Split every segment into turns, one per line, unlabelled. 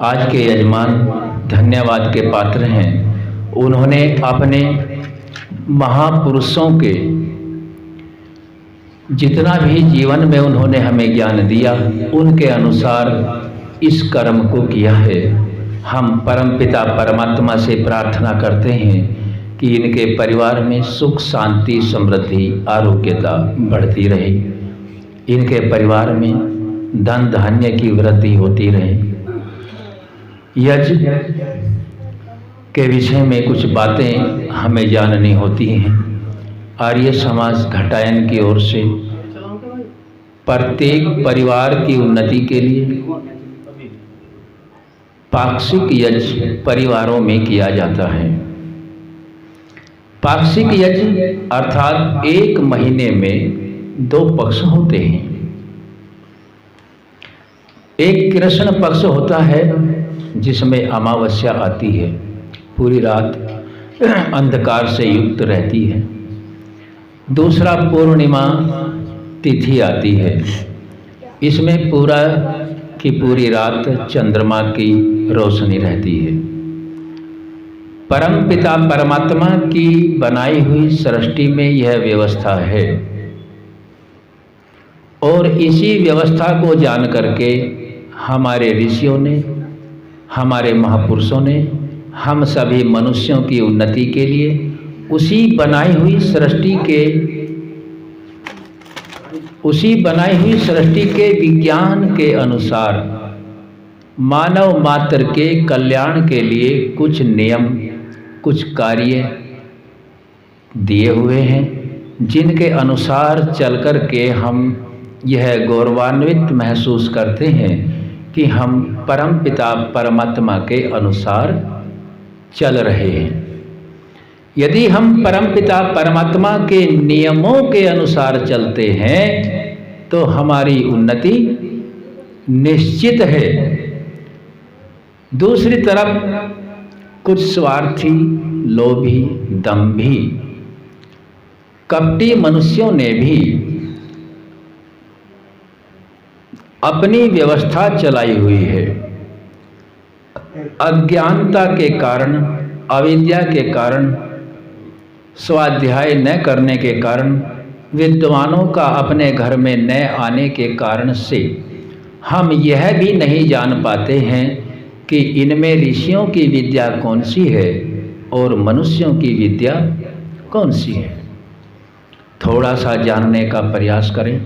आज के यजमान धन्यवाद के पात्र हैं। उन्होंने अपने महापुरुषों के जितना भी जीवन में उन्होंने हमें ज्ञान दिया, उनके अनुसार इस कर्म को किया है। हम परमपिता परमात्मा से प्रार्थना करते हैं कि इनके परिवार में सुख शांति समृद्धि आरोग्यता बढ़ती रहे, इनके परिवार में धन धान्य की वृद्धि होती रहे। यज्ञ के विषय में कुछ बातें हमें जाननी होती हैं। आर्य समाज घटायन की ओर से प्रत्येक परिवार की उन्नति के लिए पाक्षिक यज्ञ परिवारों में किया जाता है। पाक्षिक यज्ञ अर्थात एक महीने में 2 पक्ष होते हैं। एक कृष्ण पक्ष होता है जिसमें अमावस्या आती है, पूरी रात अंधकार से युक्त रहती है। दूसरा पूर्णिमा तिथि आती है, इसमें पूरा की पूरी रात चंद्रमा की रोशनी रहती है। परमपिता परमात्मा की बनाई हुई सृष्टि में यह व्यवस्था है और इसी व्यवस्था को जान करके हमारे ऋषियों ने, हमारे महापुरुषों ने हम सभी मनुष्यों की उन्नति के लिए उसी बनाई हुई सृष्टि के विज्ञान के अनुसार मानव मात्र के कल्याण के लिए कुछ नियम, कुछ कार्य दिए हुए हैं, जिनके अनुसार चलकर के हम यह गौरवान्वित महसूस करते हैं कि हम परमपिता परमात्मा के अनुसार चल रहे हैं। यदि हम परमपिता परमात्मा के नियमों के अनुसार चलते हैं तो हमारी उन्नति निश्चित है। दूसरी तरफ कुछ स्वार्थी, लोभी, दंभी, कपटी मनुष्यों ने भी अपनी व्यवस्था चलाई हुई है। अज्ञानता के कारण, अविद्या के कारण, स्वाध्याय न करने के कारण, विद्वानों का अपने घर में न आने के कारण से हम यह भी नहीं जान पाते हैं कि इनमें ऋषियों की विद्या कौन सी है और मनुष्यों की विद्या कौन सी है। थोड़ा सा जानने का प्रयास करें।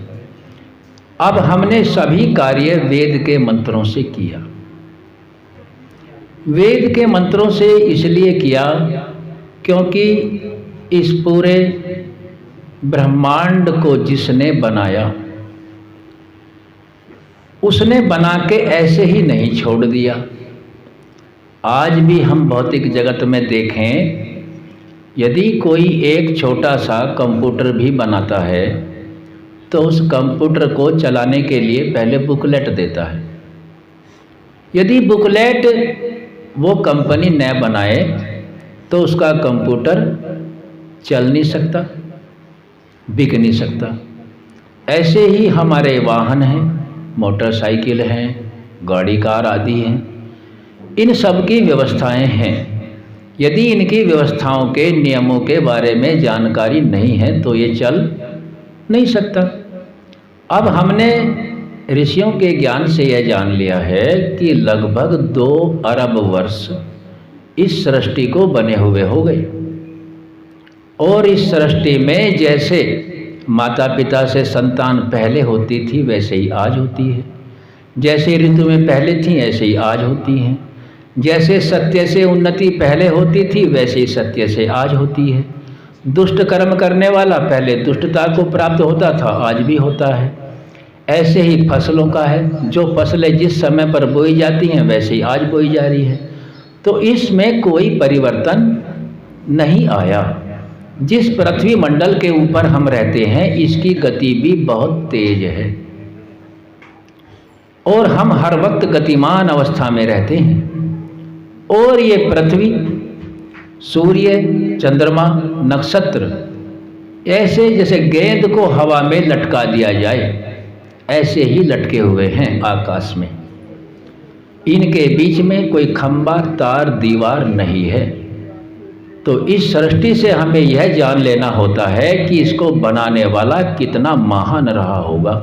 अब हमने सभी कार्य वेद के मंत्रों से किया। वेद के मंत्रों से इसलिए किया क्योंकि इस पूरे ब्रह्मांड को जिसने बनाया, उसने बना के ऐसे ही नहीं छोड़ दिया। आज भी हम भौतिक जगत में देखें, यदि कोई एक छोटा सा कंप्यूटर भी बनाता है तो उस कंप्यूटर को चलाने के लिए पहले बुकलेट देता है। यदि बुकलेट वो कंपनी न बनाए तो उसका कंप्यूटर चल नहीं सकता, बिक नहीं सकता। ऐसे ही हमारे वाहन हैं, मोटरसाइकिल हैं, गाड़ी कार आदि हैं, इन सब की व्यवस्थाएं हैं। यदि इनकी व्यवस्थाओं के नियमों के बारे में जानकारी नहीं है तो ये चल नहीं सकता। अब हमने ऋषियों के ज्ञान से यह जान लिया है कि लगभग 2 अरब वर्ष इस सृष्टि को बने हुए हो गए और इस सृष्टि में जैसे माता पिता से संतान पहले होती थी वैसे ही आज होती है, जैसे ऋतु में पहले थी ऐसे ही आज होती हैं, जैसे सत्य से उन्नति पहले होती थी वैसे ही सत्य से आज होती है। दुष्ट कर्म करने वाला पहले दुष्टता को प्राप्त होता था, आज भी होता है। ऐसे ही फसलों का है, जो फसलें जिस समय पर बोई जाती हैं वैसे ही आज बोई जा रही है। तो इसमें कोई परिवर्तन नहीं आया। जिस पृथ्वी मंडल के ऊपर हम रहते हैं इसकी गति भी बहुत तेज है और हम हर वक्त गतिमान अवस्था में रहते हैं। और ये पृथ्वी, सूर्य, चंद्रमा, नक्षत्र ऐसे जैसे गेंद को हवा में लटका दिया जाए ऐसे ही लटके हुए हैं आकाश में। इनके बीच में कोई खंबा तार दीवार नहीं है। तो इस सृष्टि से हमें यह जान लेना होता है कि इसको बनाने वाला कितना महान रहा होगा,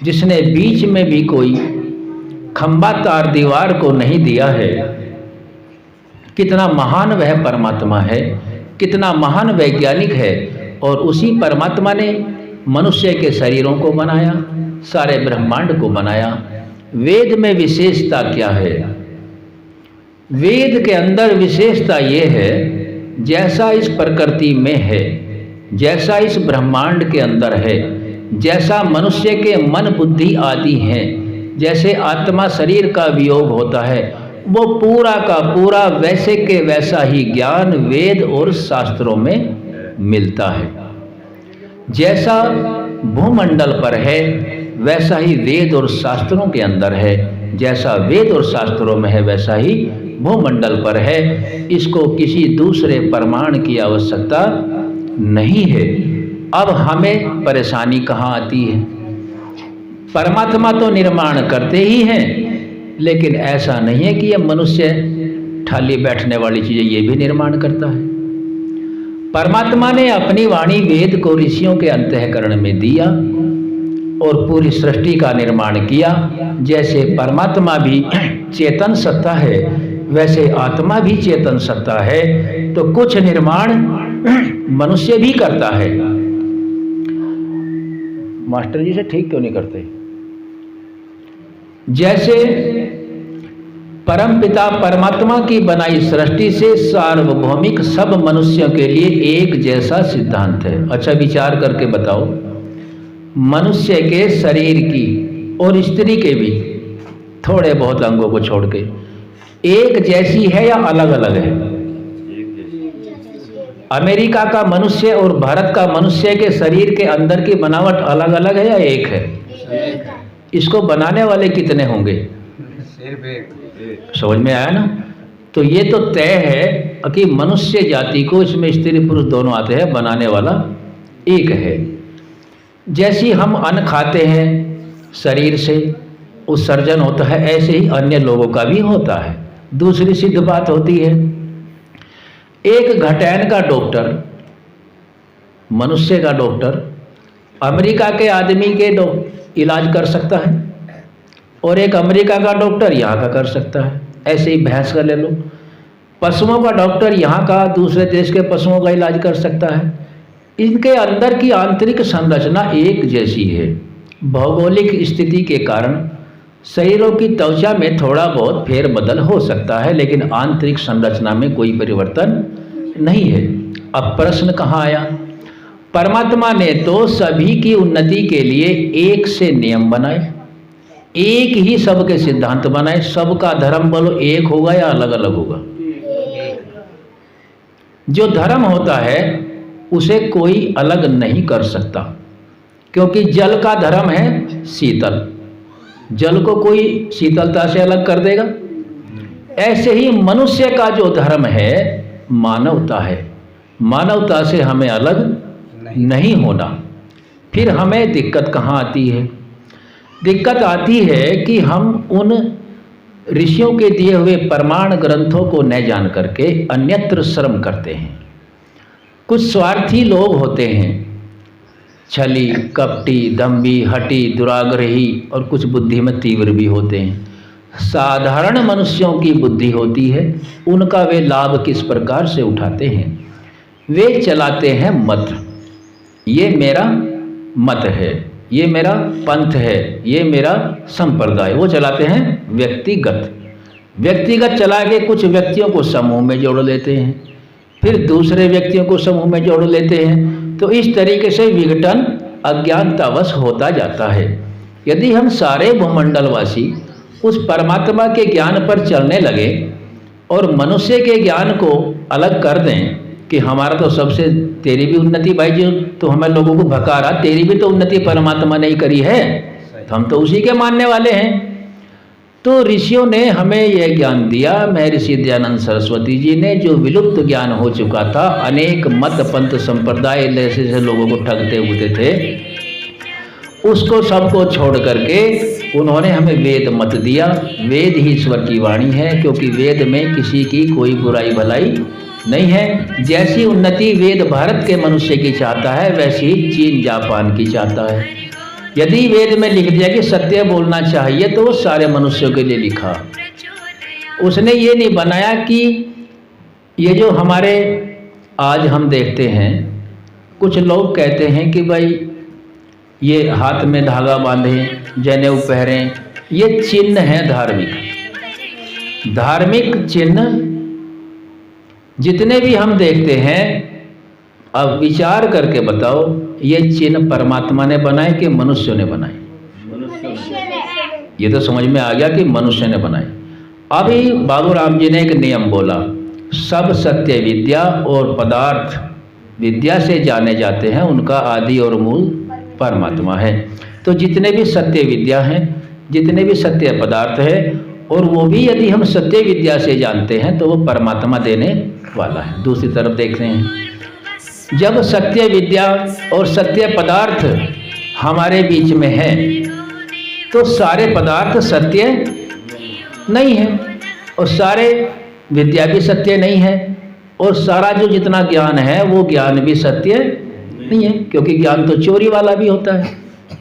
जिसने बीच में भी कोई खंबा तार दीवार को नहीं दिया है। कितना महान वह परमात्मा है, कितना महान वैज्ञानिक है। और उसी परमात्मा ने मनुष्य के शरीरों को बनाया, सारे ब्रह्मांड को बनाया। वेद में विशेषता क्या है? वेद के अंदर विशेषता ये है, जैसा इस प्रकृति में है, जैसा इस ब्रह्मांड के अंदर है, जैसा मनुष्य के मन बुद्धि आदि हैं, जैसे आत्मा शरीर का वियोग होता है, वो पूरा का पूरा वैसे के वैसा ही ज्ञान वेद और शास्त्रों में मिलता है। जैसा भूमंडल पर है वैसा ही वेद और शास्त्रों के अंदर है, जैसा वेद और शास्त्रों में है वैसा ही भूमंडल पर है। इसको किसी दूसरे प्रमाण की आवश्यकता नहीं है। अब हमें परेशानी कहाँ आती है? परमात्मा तो निर्माण करते ही हैं, लेकिन ऐसा नहीं है कि यह मनुष्य ठाली बैठने वाली चीज़ें ये भी निर्माण करता है। परमात्मा ने अपनी वाणी वेद को ऋषियों के अंतःकरण में दिया और पूरी सृष्टि का निर्माण किया। जैसे परमात्मा भी चेतन सत्ता है, वैसे आत्मा भी चेतन सत्ता है। तो कुछ निर्माण मनुष्य भी करता है। मास्टर जी से ठीक क्यों नहीं करते? जैसे परमपिता परमात्मा की बनाई सृष्टि से सार्वभौमिक सब मनुष्यों के लिए एक जैसा सिद्धांत है। अच्छा विचार करके बताओ, मनुष्य के शरीर की और स्त्री के भी थोड़े बहुत अंगों को छोड़ के एक जैसी है या अलग अलग है? अमेरिका का मनुष्य और भारत का मनुष्य के शरीर के अंदर की बनावट अलग अलग है या एक है? इसको बनाने वाले कितने होंगे? समझ में आया ना? तो ये तो तय है कि मनुष्य जाति को, इसमें स्त्री पुरुष दोनों आते हैं, बनाने वाला एक है। जैसी हम अन्न खाते हैं शरीर से उत्सर्जन होता है, ऐसे ही अन्य लोगों का भी होता है। दूसरी सिद्ध बात होती है, एक घटैन का डॉक्टर, मनुष्य का डॉक्टर अमेरिका के आदमी के इलाज कर सकता है और एक अमेरिका का डॉक्टर यहाँ का कर सकता है। ऐसे ही भैंस का ले लो, पशुओं का डॉक्टर यहाँ का दूसरे देश के पशुओं का इलाज कर सकता है। इनके अंदर की आंतरिक संरचना एक जैसी है। भौगोलिक स्थिति के कारण शरीरों की त्वचा में थोड़ा बहुत फेरबदल हो सकता है, लेकिन आंतरिक संरचना में कोई परिवर्तन नहीं है। अब प्रश्न कहाँ आया? परमात्मा ने तो सभी की उन्नति के लिए एक से नियम बनाए, एक ही सबके सिद्धांत बनाए। सबका धर्म बोलो एक होगा या अलग अलग होगा? जो धर्म होता है उसे कोई अलग नहीं कर सकता, क्योंकि जल का धर्म है शीतल, जल को कोई शीतलता से अलग कर देगा? ऐसे ही मनुष्य का जो धर्म है मानवता है, मानवता से हमें अलग नहीं होना। फिर हमें दिक्कत कहाँ आती है? दिक्कत आती है कि हम उन ऋषियों के दिए हुए प्रमाण ग्रंथों को न जान करके अन्यत्र श्रम करते हैं। कुछ स्वार्थी लोग होते हैं, छली, कपटी, दम्भी, हठी, दुराग्रही, और कुछ बुद्धि में तीव्र भी होते हैं। साधारण मनुष्यों की बुद्धि होती है, उनका वे लाभ किस प्रकार से उठाते हैं? वे चलाते हैं मत, ये मेरा मत है, ये मेरा पंथ है, ये मेरा संप्रदाय। वो चलाते हैं व्यक्तिगत, व्यक्तिगत चला के कुछ व्यक्तियों को समूह में जोड़ लेते हैं, फिर दूसरे व्यक्तियों को समूह में जोड़ लेते हैं। तो इस तरीके से विघटन अज्ञानतावश होता जाता है। यदि हम सारे भूमंडलवासी उस परमात्मा के ज्ञान पर चलने लगे और मनुष्य के ज्ञान को अलग कर दें कि हमारा तो सबसे, तेरी भी उन्नति भाई, जो तो हमें लोगों को भका रहा, तेरी भी तो उन्नति परमात्मा ने ही करी है, तो हम तो उसी के मानने वाले हैं। तो ऋषियों ने हमें यह ज्ञान दिया, महर्षि दयानंद सरस्वती जी ने, जो विलुप्त ज्ञान हो चुका था। अनेक मत पंथ संप्रदाय जैसे लोगों को ठगते उगते थे, उसको सबको छोड़ करके उन्होंने हमें वेद मत दिया। वेद ही ईश्वर की वाणी है, क्योंकि वेद में किसी की कोई बुराई भलाई नहीं है। जैसी उन्नति वेद भारत के मनुष्य की चाहता है, वैसी ही चीन जापान की चाहता है। यदि वेद में लिख दिया कि सत्य बोलना चाहिए, तो वो सारे मनुष्यों के लिए लिखा। उसने ये नहीं बनाया कि ये जो हमारे आज हम देखते हैं, कुछ लोग कहते हैं कि भाई ये हाथ में धागा बांधें, जनेऊ पहरें, ये चिन्ह है धार्मिक। धार्मिक चिन्ह जितने भी हम देखते हैं, अब विचार करके बताओ, ये चिन्ह परमात्मा ने बनाए कि मनुष्य ने बनाए? ये तो समझ में आ गया कि मनुष्य ने बनाए। अभी बाबू राम जी ने एक नियम बोला, सब सत्य विद्या और पदार्थ विद्या से जाने जाते हैं, उनका आदि और मूल परमात्मा है। तो जितने भी सत्य विद्या हैं, जितने भी सत्य पदार्थ है, और वो भी यदि हम सत्य विद्या से जानते हैं तो वो परमात्मा देने वाला है। दूसरी तरफ देखते हैं, जब सत्य विद्या और सत्य पदार्थ हमारे बीच में है, तो सारे पदार्थ सत्य नहीं है, और सारे विद्या भी सत्य नहीं है, और सारा जो जितना ज्ञान है वो ज्ञान भी सत्य नहीं है। क्योंकि ज्ञान तो चोरी वाला भी होता है,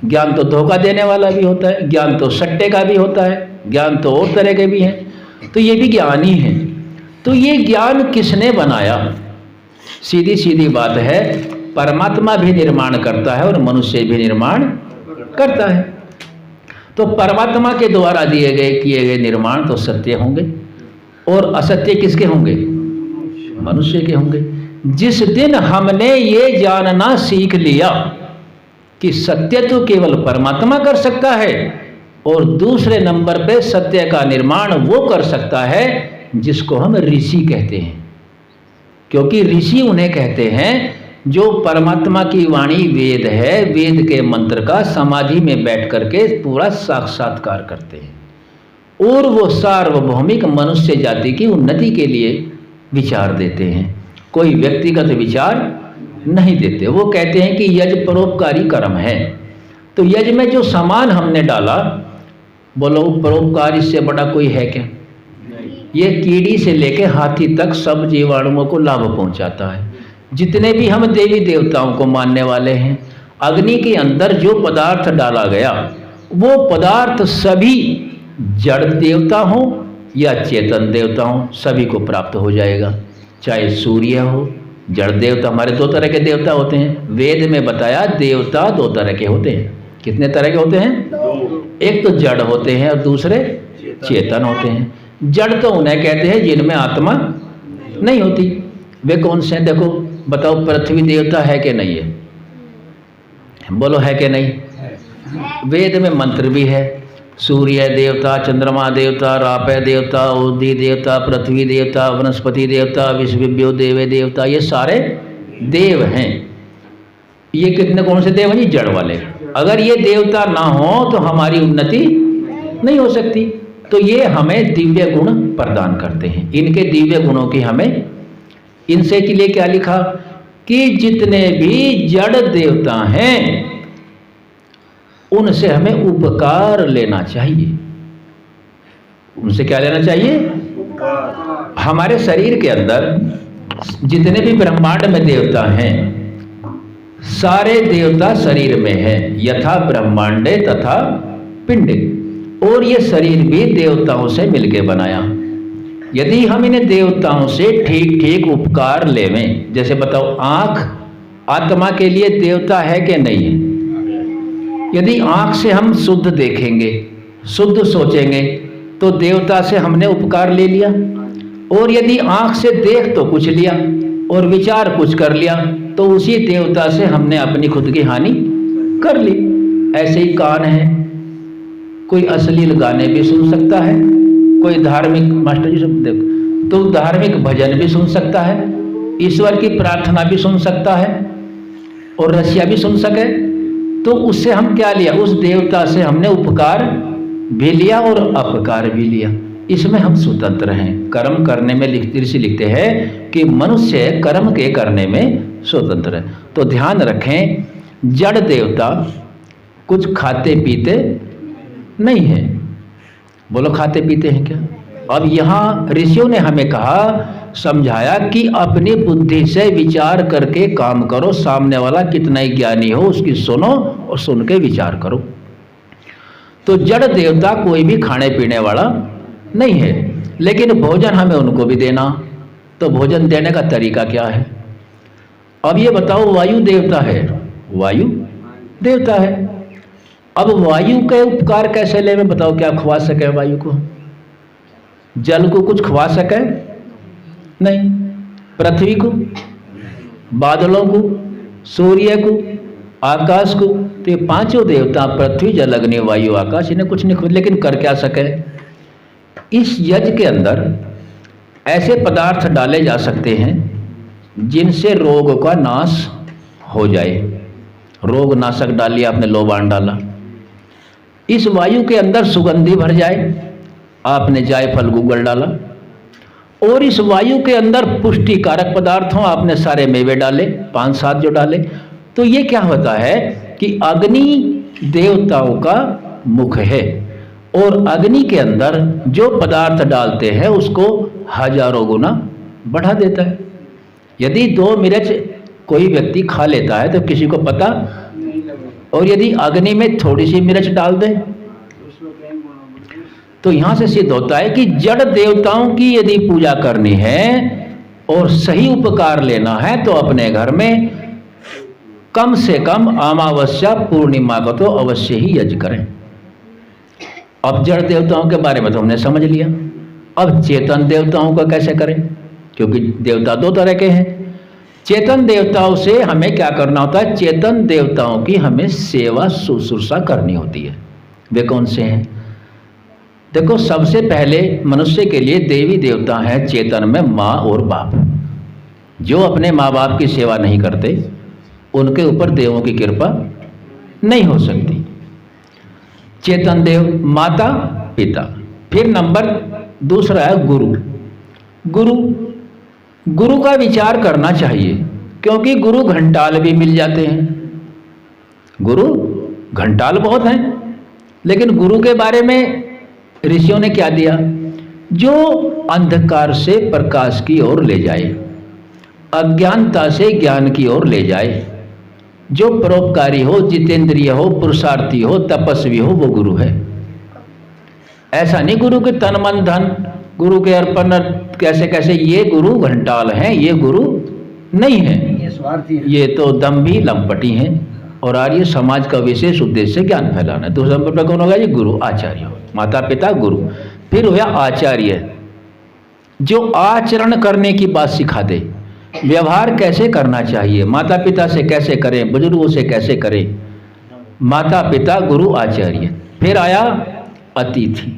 ज्ञान तो धोखा देने वाला भी होता है, ज्ञान तो सट्टे का भी होता है, ज्ञान तो और तरह के भी हैं। तो ये भी ज्ञान ही है। तो ये ज्ञान किसने बनाया? सीधी सीधी बात है, परमात्मा भी निर्माण करता है और मनुष्य भी निर्माण करता है। तो परमात्मा के द्वारा दिए गए किए गए निर्माण तो सत्य होंगे, और असत्य किसके होंगे? मनुष्य के होंगे। जिस दिन हमने ये जानना सीख लिया कि सत्य तो केवल परमात्मा कर सकता है, और दूसरे नंबर पे सत्य का निर्माण वो कर सकता है जिसको हम ऋषि कहते हैं। क्योंकि ऋषि उन्हें कहते हैं जो परमात्मा की वाणी वेद है, वेद के मंत्र का समाधि में बैठ करके पूरा साक्षात्कार करते हैं, और वो सार्वभौमिक मनुष्य जाति की उन्नति के लिए विचार देते हैं, कोई व्यक्तिगत विचार नहीं देते। वो कहते हैं कि यज परोपकारी कर्म है। तो यज में जो सामान हमने डाला, बोलो परोपकार इससे बड़ा कोई है क्या? ये कीड़ी से लेके हाथी तक सब जीवाणुओं को लाभ पहुंचाता है। जितने भी हम देवी देवताओं को मानने वाले हैं, अग्नि के अंदर जो पदार्थ डाला गया, वो पदार्थ सभी जड़ देवता हो या चेतन देवता हो, सभी को प्राप्त हो जाएगा। चाहे सूर्य हो, जड़ देवता, हमारे दो तरह के देवता होते हैं। वेद में बताया देवता दो तरह के होते हैं। कितने तरह के होते हैं? एक तो जड़ होते हैं और दूसरे चेतन होते हैं। जड़ तो उन्हें कहते हैं जिनमें आत्मा नहीं होती। वे कौन से हैं? देखो बताओ, पृथ्वी देवता है कि नहीं है? बोलो है कि नहीं? वेद में मंत्र भी है, सूर्य देवता, चंद्रमा देवता, रापय देवता, उदी देवता, पृथ्वी देवता, वनस्पति देवता, विश्वव्यो देवे देवता, ये सारे देव हैं। ये कितने कौन से देव हैं? जड़ वाले। अगर ये देवता ना हो तो हमारी उन्नति नहीं हो सकती। तो ये हमें दिव्य गुण प्रदान करते हैं। इनके दिव्य गुणों की हमें, इनसे के लिए क्या लिखा कि जितने भी जड़ देवता हैं उनसे हमें उपकार लेना चाहिए। उनसे क्या लेना चाहिए? हमारे शरीर के अंदर जितने भी ब्रह्मांड में देवता हैं, सारे देवता शरीर में हैं, यथा ब्रह्मांडे तथा पिंडे। और ये शरीर भी देवताओं से मिलके बनाया। यदि हम इन देवताओं से ठीक ठीक उपकार लेवें, जैसे बताओ आँख आत्मा के लिए देवता है कि नहीं है? यदि आँख से हम शुद्ध देखेंगे, शुद्ध सोचेंगे, तो देवता से हमने उपकार ले लिया। और यदि आँख से देख तो कुछ लिया और विचार कुछ कर लिया, तो उसी देवता से हमने अपनी खुद की हानि कर ली। ऐसे ही कान है, कोई अश्लील गाने भी सुन सकता है, कोई धार्मिक, मास्टर जी सब देखो, तो धार्मिक भजन भी सुन सकता है, ईश्वर की प्रार्थना भी सुन सकता है, और रसिया भी सुन सके। तो उससे हम क्या लिया? उस देवता से हमने उपकार भी लिया और अपकार भी लिया। इसमें हम स्वतंत्र हैं। कर्म करने में ऋषि लिखते हैं कि मनुष्य कर्म के करने में स्वतंत्र है। तो ध्यान रखें, जड़ देवता कुछ खाते पीते नहीं है। बोलो खाते पीते हैं क्या? अब यहाँ ऋषियों ने हमें कहा, समझाया कि अपनी बुद्धि से विचार करके काम करो, सामने वाला कितना ही ज्ञानी हो उसकी सुनो और सुन के विचार करो। तो जड़ देवता कोई भी खाने पीने वाला नहीं है, लेकिन भोजन हमें उनको भी देना। तो भोजन देने का तरीका क्या है? अब ये बताओ, वायु देवता है, वायु देवता है। अब वायु के उपकार कैसे ले, मैं बताओ, क्या खवा सके वायु को? जल को कुछ खवा सके? नहीं। पृथ्वी को, बादलों को, सूर्य को, आकाश को, तो ये पांचों देवता पृथ्वी जल अग्नि वायु आकाश, इन्हें कुछ नहीं खवा, लेकिन कर क्या सके? इस यज्ञ के अंदर ऐसे पदार्थ डाले जा सकते हैं जिनसे रोग का नाश हो जाए। रोग नाशक डालिए आपने, लोबान डाला। इस वायु के अंदर सुगंधी भर जाए, आपने जायफल गूगल डाला। और इस वायु के अंदर पुष्टिकारक पदार्थ हों, आपने सारे मेवे डाले, 5-7 जो डाले। तो ये क्या होता है कि अग्नि देवताओं का मुख है, और अग्नि के अंदर जो पदार्थ डालते हैं उसको हजारों गुना बढ़ा देता है। यदि 2 मिर्च कोई व्यक्ति खा लेता है तो किसी को पता, और यदि अग्नि में थोड़ी सी मिर्च डाल दे तो यहां से सिद्ध होता है कि जड़ देवताओं की यदि पूजा करनी है और सही उपकार लेना है तो अपने घर में कम से कम अमावस्या पूर्णिमा को तो अवश्य ही यज्ञ करें। अब जड़ देवताओं के बारे में तो हमने समझ लिया। अब चेतन देवताओं का कैसे करें? क्योंकि देवता 2 तरह के हैं। चेतन देवताओं से हमें क्या करना होता है? चेतन देवताओं की हमें सेवा शुश्रूषा करनी होती है। वे कौन से हैं? देखो, सबसे पहले मनुष्य के लिए देवी देवता हैं चेतन में माँ और बाप। जो अपने माँ बाप की सेवा नहीं करते उनके ऊपर देवों की कृपा नहीं हो सकती। चेतन देव, माता पिता। फिर नंबर दूसरा है गुरु। गुरु का विचार करना चाहिए, क्योंकि गुरु घंटाल भी मिल जाते हैं। गुरु घंटाल बहुत हैं, लेकिन गुरु के बारे में ऋषियों ने क्या दिया? जो अंधकार से प्रकाश की ओर ले जाए, अज्ञानता से ज्ञान की ओर ले जाए, जो परोपकारी हो, जितेंद्रिय हो, पुरुषार्थी हो, तपस्वी हो, वो गुरु है। ऐसा नहीं गुरु के तन मन धन, गुरु के अर्पण कैसे कैसे, ये गुरु घंटाल हैं, ये गुरु नहीं है, ये स्वार्थी है, ये तो दम्भी लंपटी हैं। और आर्य समाज का विशेष उद्देश्य ज्ञान फैलाना है। दूसरा नंबर पर कौन होगा? ये गुरु, आचार्य हो, माता पिता गुरु। फिर हुआ आचार्य, जो आचरण करने की बात सिखा दे, व्यवहार कैसे करना चाहिए, माता पिता से कैसे करें, बुजुर्गों से कैसे करें। माता पिता गुरु आचार्य। फिर आया अतिथि।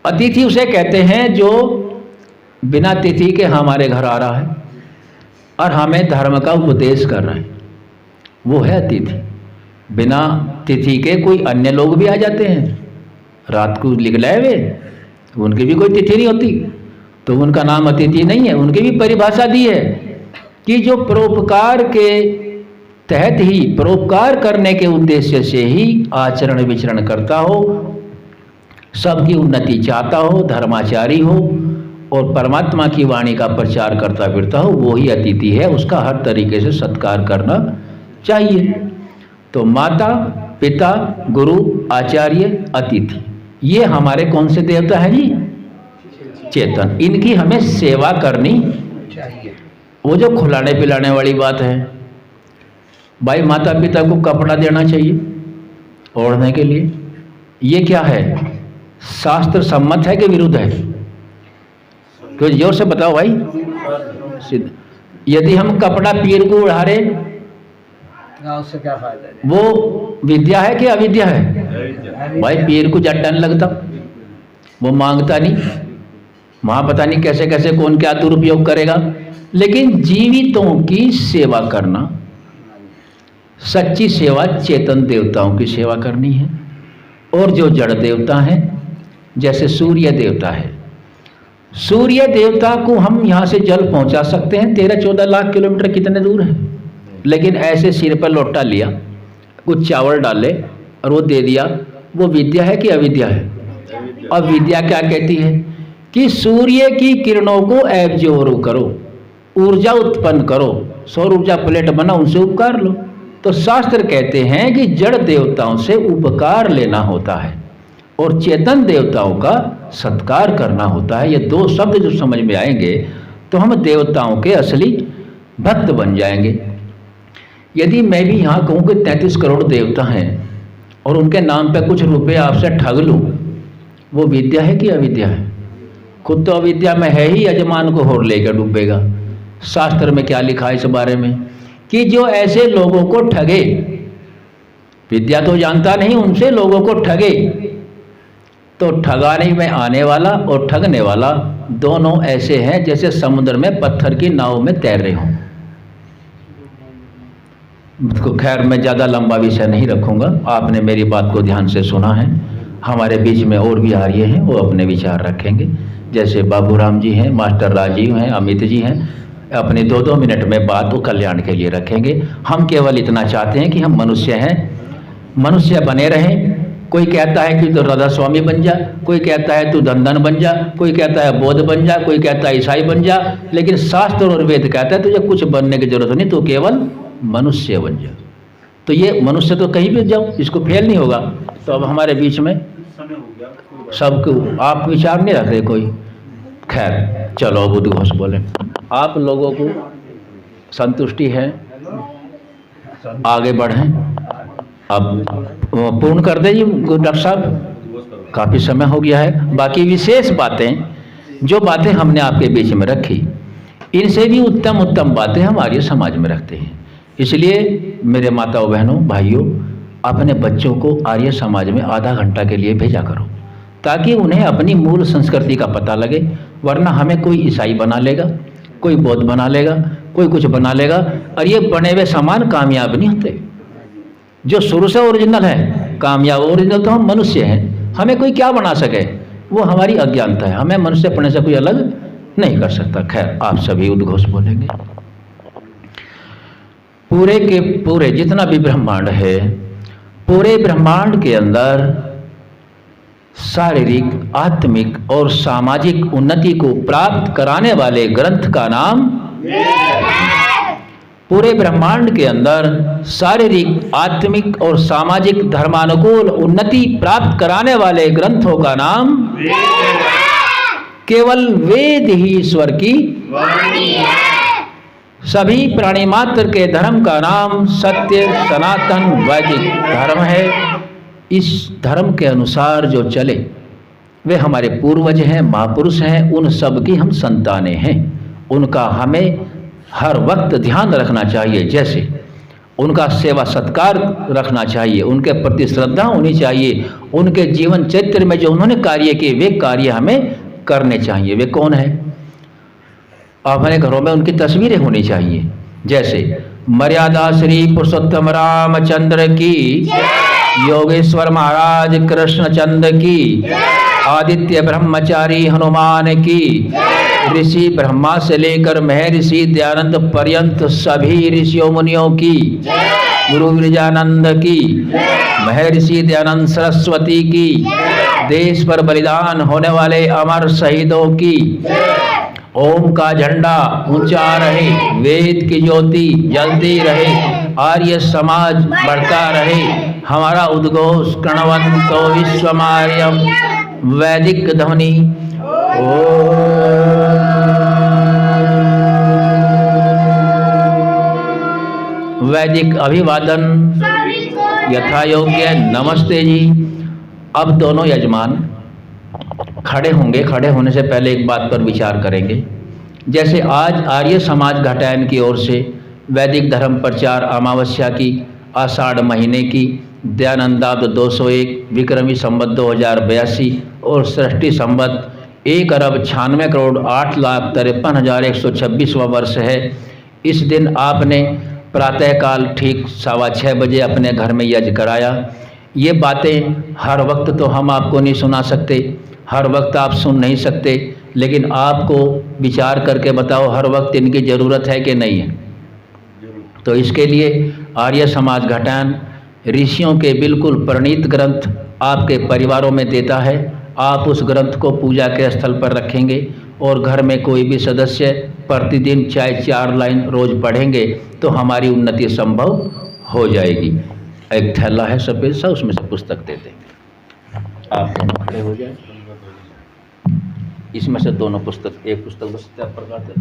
अतिथि उसे कहते हैं जो बिना तिथि के हमारे घर आ रहा है और हमें धर्म का उपदेश कर रहा है, वो है अतिथि। बिना तिथि के कोई अन्य लोग भी आ जाते हैं, रात को निकले हुए, उनकी भी कोई तिथि नहीं होती, तो उनका नाम अतिथि नहीं है। उनकी भी परिभाषा दी है कि जो परोपकार के तहत ही, परोपकार करने के उद्देश्य से ही आचरण विचरण करता हो, सबकी उन्नति चाहता हो, धर्माचारी हो और परमात्मा की वाणी का प्रचार करता फिरता हो, वो ही अतिथि है। उसका हर तरीके से सत्कार करना चाहिए। तो माता पिता गुरु आचार्य अतिथि, ये हमारे कौन से देवता हैं जी? चेतन। इनकी हमें सेवा करनी चाहिए। वो जो खिलाने पिलाने वाली बात है, भाई माता पिता को कपड़ा देना चाहिए ओढ़ने के लिए, ये क्या है? शास्त्र सम्मत है कि विरुद्ध है? तो जोर से बताओ भाई। सिद्ध। यदि हम कपड़ा पीर को उड़ा रहे, उससे क्या फायदा है? वो विद्या है कि अविद्या है? भाई पीर को जट्टन लगता, वो मांगता नहीं, वहां पता नहीं कैसे कैसे कौन क्या दुरुपयोग करेगा। लेकिन जीवितों की सेवा करना, सच्ची सेवा चेतन देवताओं की सेवा करनी है। और जो जड़ देवता हैं, जैसे सूर्य देवता है, सूर्य देवता को हम यहाँ से जल पहुँचा सकते हैं 13-14 लाख किलोमीटर, कितने दूर है, लेकिन ऐसे सिर पर लोटा लिया, कुछ चावल डाले और वो दे दिया, वो विद्या है कि अविद्या है? अब विद्या क्या कहती है कि सूर्य की किरणों को एब्जॉर्ब करो, ऊर्जा उत्पन्न करो, सौर ऊर्जा प्लेट बना उनसे उपकार लो। तो शास्त्र कहते हैं कि जड़ देवताओं से उपकार लेना होता है और चेतन देवताओं का सत्कार करना होता है। ये दो शब्द जो समझ में आएंगे तो हम देवताओं के असली भक्त बन जाएंगे। यदि मैं भी यहाँ कहूँ कि 33 करोड़ देवता हैं और उनके नाम पे कुछ रुपए आपसे ठग लूँ, वो विद्या है कि अविद्या है? खुद तो अविद्या में है ही, यजमान को होर लेकर डूबेगा। शास्त्र में क्या लिखा है इस बारे में कि जो ऐसे लोगों को ठगे, विद्या तो जानता नहीं, उनसे लोगों को ठगे, तो ठगाने में आने वाला और ठगने वाला दोनों ऐसे हैं जैसे समुद्र में पत्थर की नाव में तैर रहे हों। तो खैर मैं ज़्यादा लंबा विषय नहीं रखूँगा, आपने मेरी बात को ध्यान से सुना है। हमारे बीच में और भी आर्य हैं, वो अपने विचार रखेंगे, जैसे बाबूराम जी हैं, मास्टर राजीव हैं, अमित जी हैं। अपने 2-2 मिनट में बात को कल्याण के लिए रखेंगे। हम केवल इतना चाहते हैं कि हम मनुष्य हैं, मनुष्य बने रहें। कोई कहता है कि तू राधा स्वामी बन जा, कोई कहता है तू धनधन बन जा, कोई कहता है बौद्ध बन जा, कोई कहता है ईसाई बन जा, लेकिन शास्त्र और वेद कहता है तुझे कुछ बनने की जरूरत नहीं, तो केवल मनुष्य बन जा। तो ये मनुष्य तो कहीं भी जाओ, इसको फेल नहीं होगा। तो अब हमारे बीच में सबको आप विचार नहीं रख रहे कोई? खैर चलो अब उद्घोष बोले। आप लोगों को संतुष्टि है, आगे बढ़ें। अब पूर्ण कर दें डॉक्टर साहब, काफ़ी समय हो गया है। बाकी विशेष बातें, जो बातें हमने आपके बीच में रखी, इनसे भी उत्तम उत्तम बातें हम आर्य समाज में रखते हैं। इसलिए मेरे माताओं बहनों भाइयों, अपने बच्चों को आर्य समाज में आधा घंटा के लिए भेजा करो, ताकि उन्हें अपनी मूल संस्कृति का पता लगे। वरना हमें कोई ईसाई बना लेगा, कोई बौद्ध बना लेगा, कोई कुछ बना लेगा, और ये बने हुए सामान कामयाब नहीं होते। जो शुरू से ओरिजिनल है, कामयाब ओरिजिनल तो हम मनुष्य हैं। हमें कोई क्या बना सके, वो हमारी अज्ञानता है। हमें मनुष्य पढ़ने से कोई अलग नहीं कर सकता। खैर आप सभी उद्घोष बोलेंगे। पूरे के पूरे जितना भी ब्रह्मांड है, पूरे ब्रह्मांड के अंदर शारीरिक, आत्मिक और सामाजिक उन्नति को प्राप्त कराने वाले ग्रंथ का नाम पूरे ब्रह्मांड के अंदर शारीरिक, आत्मिक और सामाजिक धर्मानुकूल उन्नति प्राप्त कराने वाले ग्रंथों का नाम केवल वेद ही ईश्वर की वाणी है। सभी प्राणी मात्र के धर्म का नाम सत्य, सनातन, वैदिक धर्म है। इस धर्म के अनुसार जो चले वे हमारे पूर्वज हैं, महापुरुष हैं, उन सब की हम संतानें हैं। उनका हमें हर वक्त ध्यान रखना चाहिए, जैसे उनका सेवा सत्कार रखना चाहिए, उनके प्रति श्रद्धा होनी चाहिए। उनके जीवन चरित्र में जो उन्होंने कार्य किए वे कार्य हमें करने चाहिए। वे कौन है? अपने घरों में उनकी तस्वीरें होनी चाहिए, जैसे मर्यादा श्री पुरुषोत्तम रामचंद्र की, योगेश्वर महाराज कृष्णचंद्र की, आदित्य ब्रह्मचारी हनुमान की, ऋषि ब्रह्मा से लेकर महर्षि दयानंद पर्यंत सभी ऋषियों मुनियों की, गुरु विरजानंद की, महर्षि दयानंद सरस्वती की, देश पर बलिदान होने वाले अमर शहीदों की। ओम का झंडा ऊंचा रहे, वेद की ज्योति जलती रहे, आर्य समाज बढ़ता रहे। हमारा उद्घोष प्रणवंतो विश्वमार्यम वैदिक ध्वनि। वैदिक अभिवादन यथा योग्य। नमस्ते जी। अब दोनों यजमान खड़े होंगे। खड़े होने से पहले एक बात पर विचार करेंगे। जैसे आज आर्य समाज घटायन की ओर से वैदिक धर्म प्रचार अमावस्या की आषाढ़ महीने की दयानंदाब्द 201 विक्रमी संवत 2082 और सृष्टि संवत 1,96,08,53,126वां वर्ष है। इस दिन आपने प्रातःकाल ठीक 6:15 बजे अपने घर में यज्ञ कराया। ये बातें हर वक्त तो हम आपको नहीं सुना सकते, हर वक्त आप सुन नहीं सकते, लेकिन आपको विचार करके बताओ हर वक्त इनकी ज़रूरत है कि नहीं है। तो इसके लिए आर्य समाज घटायन ऋषियों के बिल्कुल प्रणीत ग्रंथ आपके परिवारों में देता है। आप उस ग्रंथ को पूजा के स्थल पर रखेंगे और घर में कोई भी सदस्य प्रतिदिन चाहे 4 लाइन रोज पढ़ेंगे तो हमारी उन्नति संभव हो जाएगी। एक थैला है सफ़ेद सा, उसमें से पुस्तक दे देंगे। आप दोनों खड़े हो जाए, इसमें से दोनों पुस्तक, एक पुस्तक बस प्रकार दे।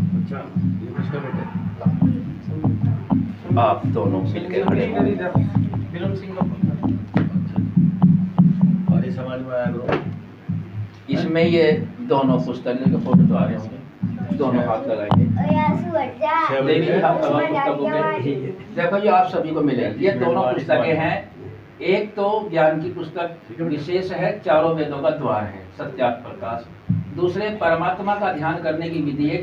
आप दोनों मिलकर खड़े हो। इसमें ये दोनों पुस्तक के फोटो तो आ रहे होंगे, दोनों हाथ लगाएंगे। देखो ये आप सभी को मिलेगी। ये दोनों पुस्तकें हैं। एक तो ज्ञान की पुस्तक विशेष है, चारों वेदों का द्वार है, सत्यार्थ प्रकाश। दूसरे परमात्मा का ध्यान करने की विधि है,